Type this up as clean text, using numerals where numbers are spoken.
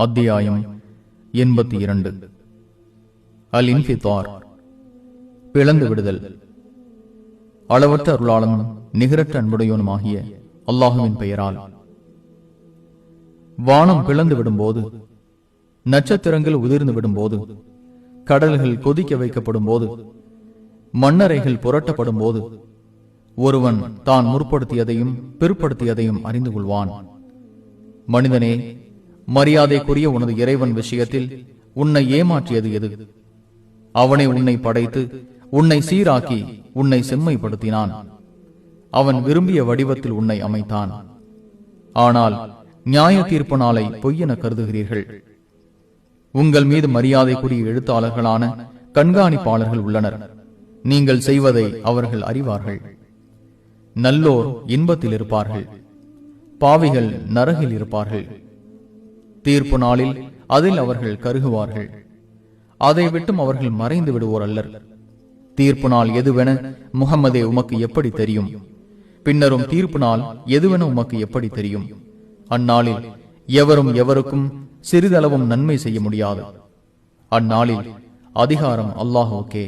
அத்தியாயம் 82. அல் இன்ஃபித்தார், பிளந்து விடுதல். அளவற்ற அருளாளனும் நிகரற்ற அன்புடையோனுமாகிய அல்லாஹுவின் பெயரால். வானம் பிளந்து விடும்போது, நட்சத்திரங்கள் உதிர்ந்து விடும்போது, கடல்கள் கொதிக்க வைக்கப்படும் போது, மண்ணறைகள் புரட்டப்படும் போது, ஒருவன் தான் முற்படுத்தியதையும் பிற்படுத்தியதையும் அறிந்து கொள்வான். மனிதனே, மரியாதைக்குரிய உனது இறைவன் விஷயத்தில் உன்னை ஏமாற்றியது எது? அவனை உன்னை படைத்து உன்னை சீராக்கி உன்னை செம்மைப்படுத்தினான். அவன் விரும்பிய வடிவத்தில் உன்னை அமைத்தான். ஆனால் நியாய தீர்ப்பு நாளை பொய்யென கருதுகிறீர்கள். உங்கள் மீது மரியாதைக்குரிய எழுத்தாளர்களான கண்காணிப்பாளர்கள் உள்ளனர். நீங்கள் செய்வதை அவர்கள் அறிவார்கள். நல்லோர் இன்பத்தில் இருப்பார்கள், பாவிகள் நரகில் இருப்பார்கள். தீர்ப்பு நாளில் அதில் அவர்கள் கருகுவார்கள். அதை விட்டும் அவர்கள் மறைந்து விடுவோர் அல்லர். தீர்ப்பு நாள் எதுவென முஹம்மதே உமக்கு எப்படி தெரியும்? பின்னரும் தீர்ப்பு நாள் எதுவென உமக்கு எப்படி தெரியும்? அந்நாளில் எவரும் எவருக்கும் சிறிதளவும் நன்மை செய்ய முடியாது. அந்நாளில் அதிகாரம் அல்லாஹுக்கே.